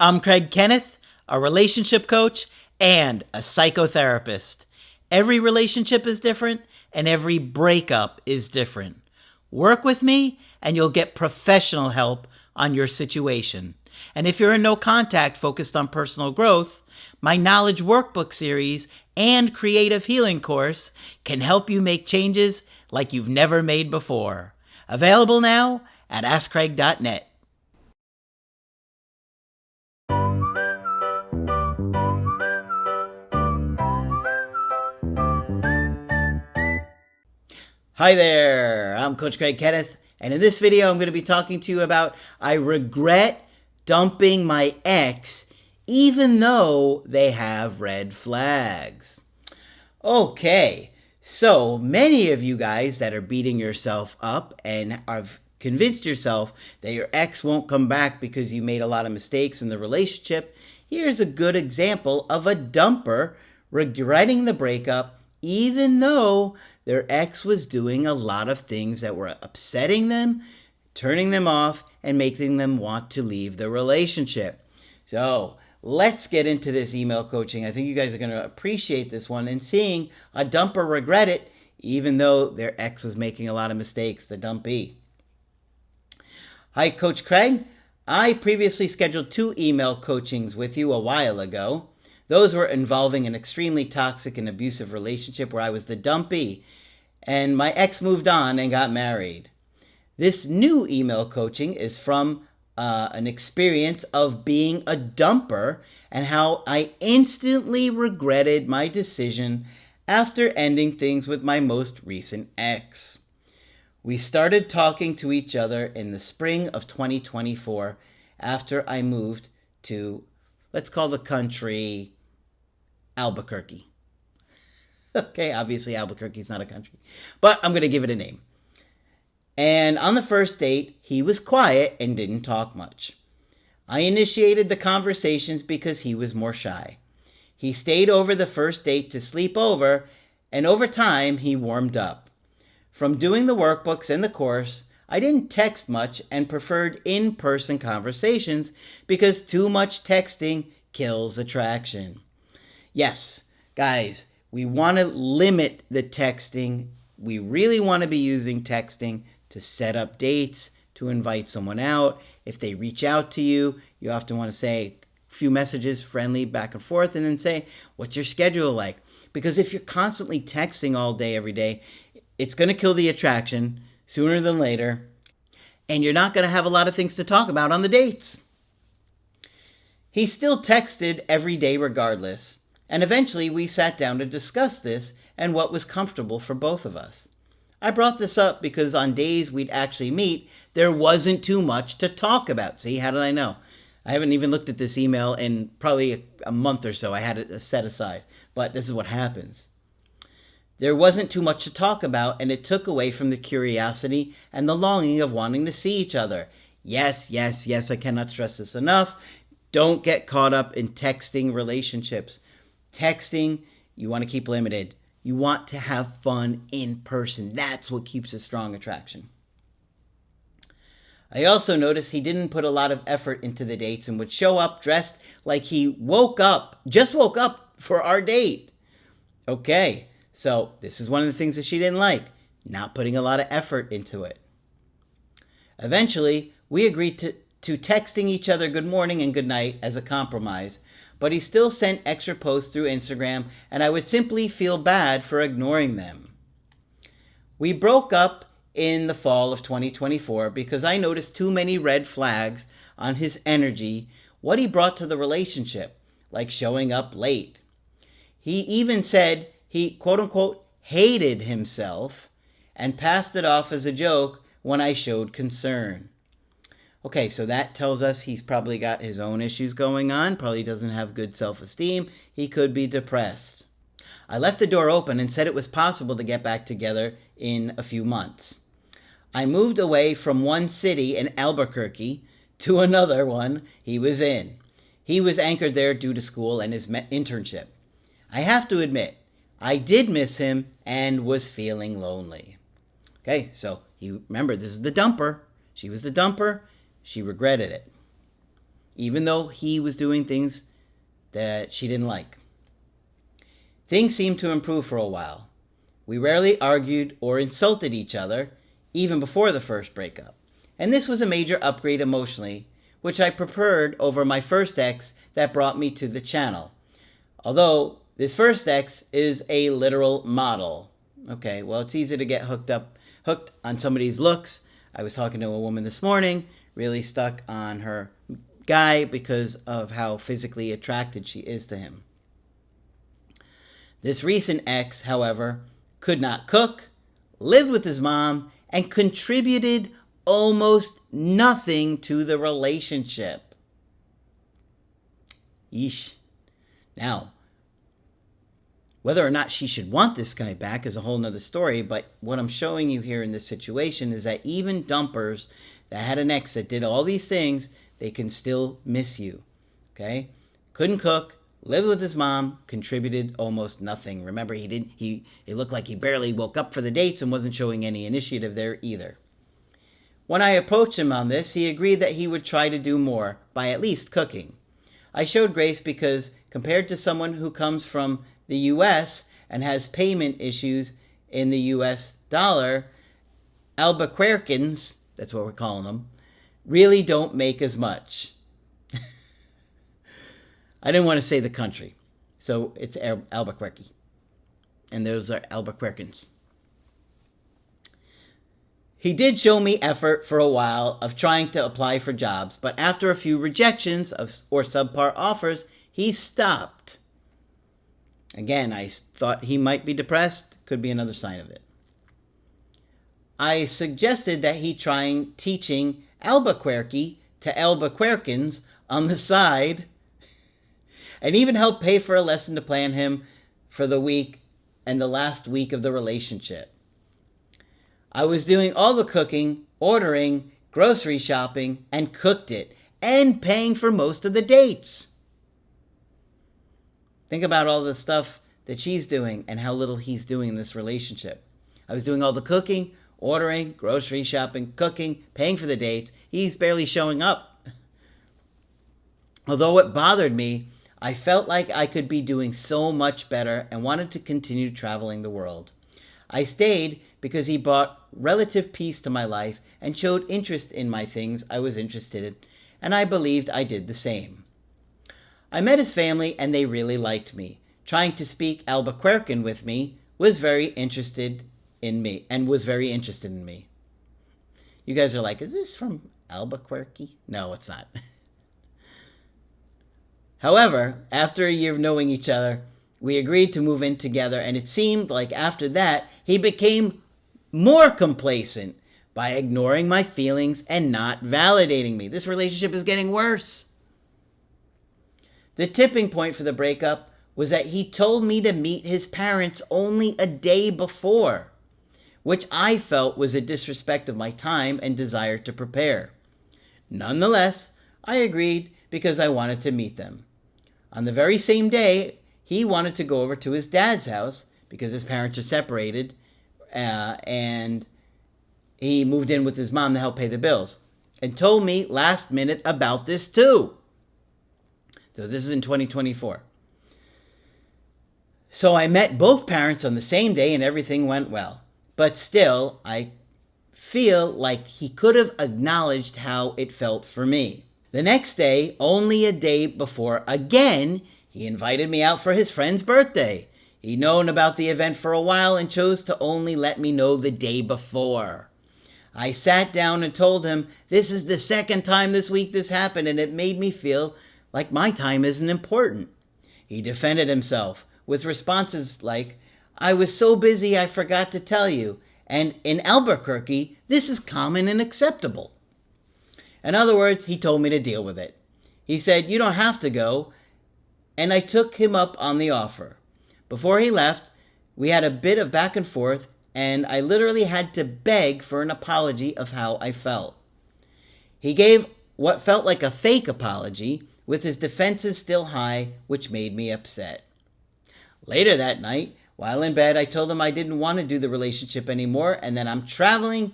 I'm Kenneth, a relationship coach and a psychotherapist. Every relationship is different and every breakup is different. Work with me and you'll get professional help on your situation. And if you're in no contact focused on personal growth, my Knowledge Workbook series and Creative Healing course can help you make changes like you've never made before. Available now at AskCraig.net. Hi there, I'm Coach Kenneth, and in this video I'm going to be talking to you about I regret dumping my ex even though they have red flags. Okay, so many of you guys that are beating yourself up and have convinced yourself that your ex won't come back because you made a lot of mistakes in the relationship, here's a good example of a dumper regretting the breakup even though their ex was doing a lot of things that were upsetting them, turning them off, and making them want to leave the relationship. So let's get into this email coaching. I think you guys are going to appreciate this one and seeing a dumper regret it even though their ex was making a lot of mistakes, the dumpee. Hi, Coach Craig. I previously scheduled 2 email coachings with you a while ago. Those were involving an extremely toxic and abusive relationship where I was the dumpee, and my ex moved on and got married. This new email coaching is from an experience of being a dumper and how I instantly regretted my decision after ending things with my most recent ex. We started talking to each other in the spring of 2024 after I moved to, let's call the country Albuquerque. Okay, obviously Albuquerque's not a country, but I'm going to give it a name. And on the first date, he was quiet and didn't talk much. I initiated the conversations because he was more shy. He stayed over the first date to sleep over, and over time, he warmed up. From doing the workbooks and the course, I didn't text much and preferred in-person conversations because too much texting kills attraction. Yes, guys, we want to limit the texting. We really want to be using texting to set up dates, to invite someone out. If they reach out to you, you often want to say a few messages, friendly, back and forth, and then say, what's your schedule like? Because if you're constantly texting all day, every day, it's going to kill the attraction sooner than later, and you're not going to have a lot of things to talk about on the dates. He still texted every day regardless. And eventually we sat down to discuss this and what was comfortable for both of us. I brought this up because on days we'd actually meet, there wasn't too much to talk about. See, how did I know? I haven't even looked at this email in probably a month or so. I had it set aside, but this is what happens. There wasn't too much to talk about, and it took away from the curiosity and the longing of wanting to see each other. Yes, yes, yes, I cannot stress this enough. Don't get caught up in texting relationships. Texting, you want to keep limited. You want to have fun in person. That's what keeps a strong attraction. I also noticed he didn't put a lot of effort into the dates and would show up dressed like he just woke up for our date. Okay, so this is one of the things that she didn't like, not putting a lot of effort into it. Eventually, we agreed to texting each other good morning and good night as a compromise, but he still sent extra posts through Instagram, and I would simply feel bad for ignoring them. We broke up in the fall of 2024 because I noticed too many red flags on his energy, what he brought to the relationship, like showing up late. He even said he, quote-unquote, hated himself and passed it off as a joke when I showed concern. Okay, so that tells us he's probably got his own issues going on, probably doesn't have good self-esteem, he could be depressed. I left the door open and said it was possible to get back together in a few months. I moved away from one city in Albuquerque to another one he was in. He was anchored there due to school and his internship. I have to admit, I did miss him and was feeling lonely. Okay, so remember, this is the dumper. She was the dumper. She regretted it. even though he was doing things that she didn't like. Things seemed to improve for a while. We rarely argued or insulted each other, even before the first breakup. And this was a major upgrade emotionally, which I preferred over my first ex that brought me to the channel. Although this first ex is a literal model. Okay, well, it's easy to get hooked on somebody's looks. I was talking to a woman this morning, really stuck on her guy because of how physically attracted she is to him. This recent ex, however, could not cook, lived with his mom, and contributed almost nothing to the relationship. Yeesh. Now, whether or not she should want this guy back is a whole nother story, but what I'm showing you here in this situation is that even dumpers that had an ex that did all these things, they can still miss you. Okay? Couldn't cook, lived with his mom, contributed almost nothing. Remember, it looked like he barely woke up for the dates and wasn't showing any initiative there either. When I approached him on this, he agreed that he would try to do more by at least cooking. I showed grace because compared to someone who comes from the U.S. and has payment issues in the U.S. dollar, Albuquerqueans, that's what we're calling them, really don't make as much. I didn't want to say the country, so it's Albuquerque. And those are Albuquerqueans. He did show me effort for a while of trying to apply for jobs, but after a few rejections or subpar offers, he stopped. Again, I thought he might be depressed. Could be another sign of it. I suggested that he try teaching Albuquerque to Albuquerqueans on the side, and even help pay for a lesson to plan him for the week and the last week of the relationship. I was doing all the cooking, ordering, grocery shopping, and cooked it, and paying for most of the dates. Think about all the stuff that she's doing and how little he's doing in this relationship. I was doing all the cooking, ordering, grocery shopping, cooking, paying for the dates. He's barely showing up. Although it bothered me, I felt like I could be doing so much better and wanted to continue traveling the world. I stayed because he brought relative peace to my life and showed interest in my things I was interested in, and I believed I did the same. I met his family and they really liked me. Trying to speak Albuquerquean with me was very interested in me. You guys are like, is this from Albuquerque? No, it's not. However, after a year of knowing each other, we agreed to move in together, and it seemed like after that, he became more complacent by ignoring my feelings and not validating me. This relationship is getting worse. The tipping point for the breakup was that he told me to meet his parents only a day before, which I felt was a disrespect of my time and desire to prepare. Nonetheless, I agreed because I wanted to meet them. On the very same day, he wanted to go over to his dad's house because his parents are separated, and he moved in with his mom to help pay the bills, and told me last minute about this too. So this is in 2024. So I met both parents on the same day and everything went well. But still, I feel like he could have acknowledged how it felt for me. The next day, only a day before, again, he invited me out for his friend's birthday. He'd known about the event for a while and chose to only let me know the day before. I sat down and told him, this is the second time this week this happened, and it made me feel like my time isn't important. He defended himself with responses like, I was so busy I forgot to tell you, and in Albuquerque, this is common and acceptable. In other words, he told me to deal with it. He said, you don't have to go, and I took him up on the offer. Before he left, we had a bit of back and forth, and I literally had to beg for an apology of how I felt. He gave what felt like a fake apology, with his defenses still high, which made me upset. Later that night, while in bed, I told him I didn't want to do the relationship anymore and that I'm traveling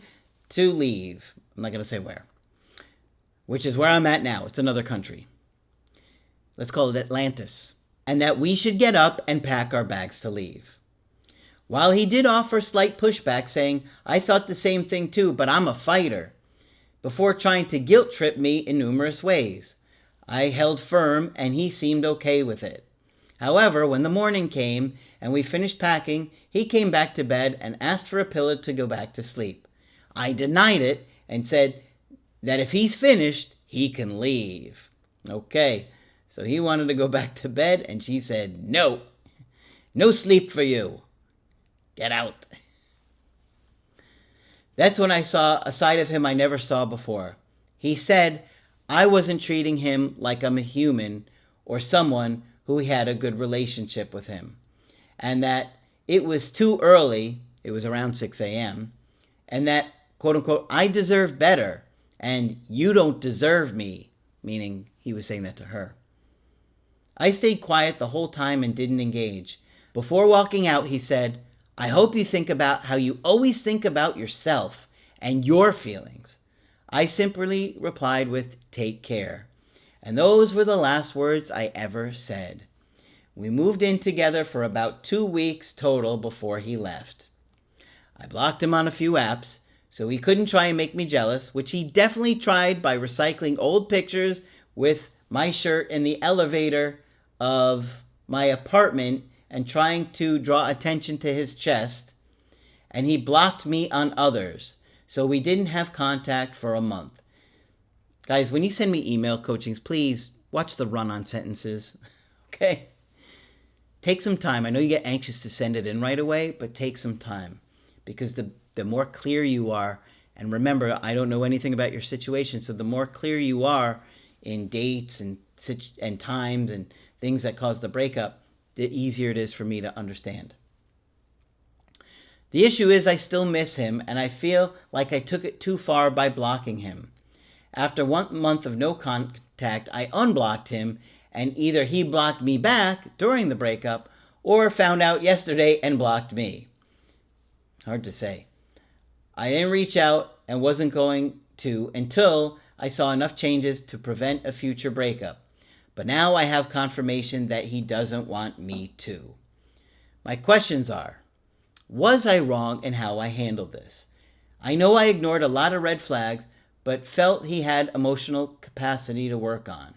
to leave. I'm not going to say where. Which is where I'm at now. It's another country. let's call it Atlantis, and that we should get up and pack our bags to leave. While he did offer slight pushback, saying, "I thought the same thing too, but I'm a fighter," before trying to guilt trip me in numerous ways, I held firm and he seemed okay with it. However, when the morning came and we finished packing, he came back to bed and asked for a pillow to go back to sleep. I denied it and said that if he's finished, he can leave. Okay, so he wanted to go back to bed and she said, "No, no sleep for you. Get out." That's when I saw a side of him I never saw before. He said I wasn't treating him like I'm a human or someone who had a good relationship with him, and that it was too early, it was around 6 a.m., and that, quote unquote, I deserve better, and you don't deserve me, meaning he was saying that to her. I stayed quiet the whole time and didn't engage. Before walking out, he said, "I hope you think about how you always think about yourself and your feelings." I simply replied with, "Take care." And those were the last words I ever said. We moved in together for about 2 weeks total before he left. I blocked him on a few apps, so he couldn't try and make me jealous, which he definitely tried by recycling old pictures with my shirt in the elevator of my apartment and trying to draw attention to his chest. And he blocked me on others, so we didn't have contact for a month. Guys, when you send me email coachings, please watch the run-on sentences, okay? Take some time. I know you get anxious to send it in right away, but take some time, because the more clear you are, and remember, I don't know anything about your situation, so the more clear you are in dates and times and things that cause the breakup, the easier it is for me to understand. The issue is I still miss him, and I feel like I took it too far by blocking him. After 1 month of no contact, I unblocked him, and either he blocked me back during the breakup or found out yesterday and blocked me. Hard to say. I didn't reach out and wasn't going to until I saw enough changes to prevent a future breakup. But now I have confirmation that he doesn't want me to. My questions are, was I wrong in how I handled this? I know I ignored a lot of red flags, but felt he had emotional capacity to work on.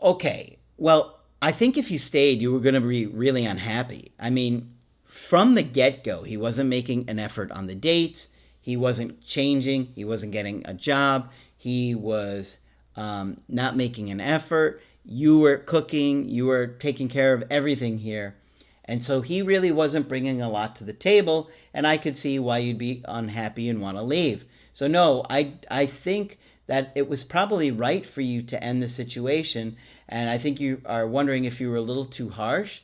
Okay, well, I think if you stayed, you were going to be really unhappy. I mean, from the get-go, he wasn't making an effort on the dates. He wasn't changing. He wasn't getting a job. He was not making an effort. You were cooking. You were taking care of everything here. And so he really wasn't bringing a lot to the table, and I could see why you'd be unhappy and want to leave. So no, I think that it was probably right for you to end the situation, and I think you are wondering if you were a little too harsh.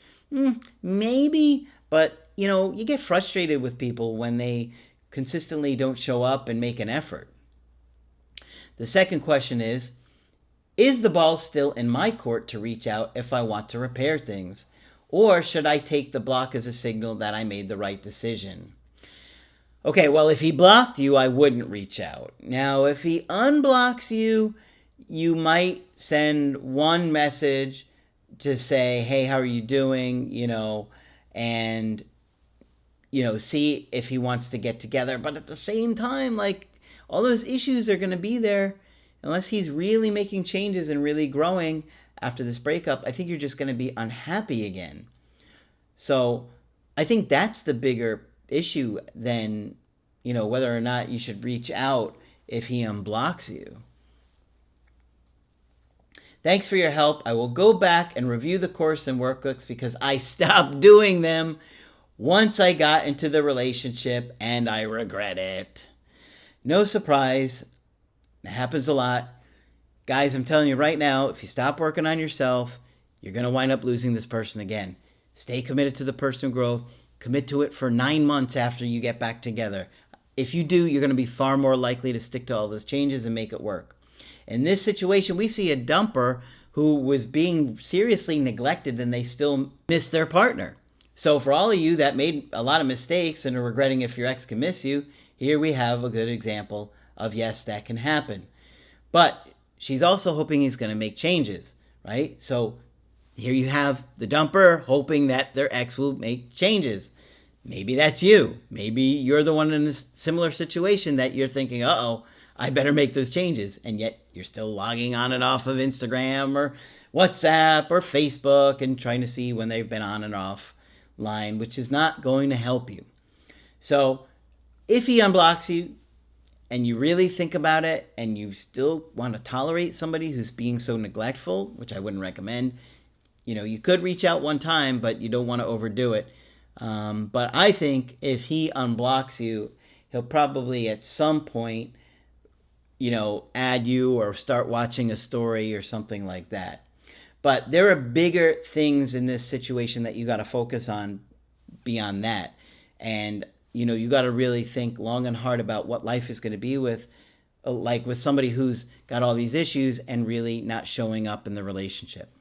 Maybe, but you get frustrated with people when they consistently don't show up and make an effort. The second question is the ball still in my court to reach out if I want to repair things? Or should I take the block as a signal that I made the right decision? Okay, well, if he blocked you, I wouldn't reach out. Now, if he unblocks you, you might send one message to say, "Hey, how are you doing?" And, see if he wants to get together. But at the same time, all those issues are going to be there. Unless he's really making changes and really growing after this breakup, I think you're just going to be unhappy again. So I think that's the bigger issue than, whether or not you should reach out if he unblocks you. Thanks for your help. I will go back and review the course and workbooks because I stopped doing them once I got into the relationship and I regret it. No surprise. It happens a lot. Guys, I'm telling you right now, if you stop working on yourself, you're going to wind up losing this person again. Stay committed to the personal growth. Commit to it for 9 months after you get back together. If you do, you're going to be far more likely to stick to all those changes and make it work. In this situation, we see a dumper who was being seriously neglected and they still miss their partner. So for all of you that made a lot of mistakes and are regretting if your ex can miss you, here we have a good example of yes, that can happen. But she's also hoping he's going to make changes. right? So here you have the dumper hoping that their ex will make changes. Maybe that's you. Maybe you're the one in a similar situation that you're thinking, uh-oh, I better make those changes. And yet you're still logging on and off of Instagram or WhatsApp or Facebook and trying to see when they've been on and off line, which is not going to help you. So if he unblocks you and you really think about it and you still want to tolerate somebody who's being so neglectful, which I wouldn't recommend, you could reach out one time, but you don't want to overdo it. But I think if he unblocks you, he'll probably at some point, add you or start watching a story or something like that. But there are bigger things in this situation that you got to focus on beyond that. And, you got to really think long and hard about what life is going to be with somebody who's got all these issues and really not showing up in the relationship.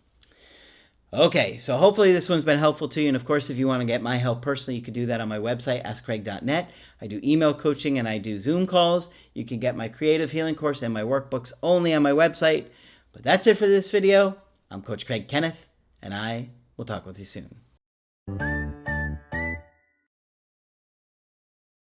Okay, so hopefully this one's been helpful to you. And of course, if you want to get my help personally, you can do that on my website, askcraig.net. I do email coaching and I do Zoom calls. You can get my creative healing course and my workbooks only on my website. But that's it for this video. I'm Coach Craig Kenneth, and I will talk with you soon.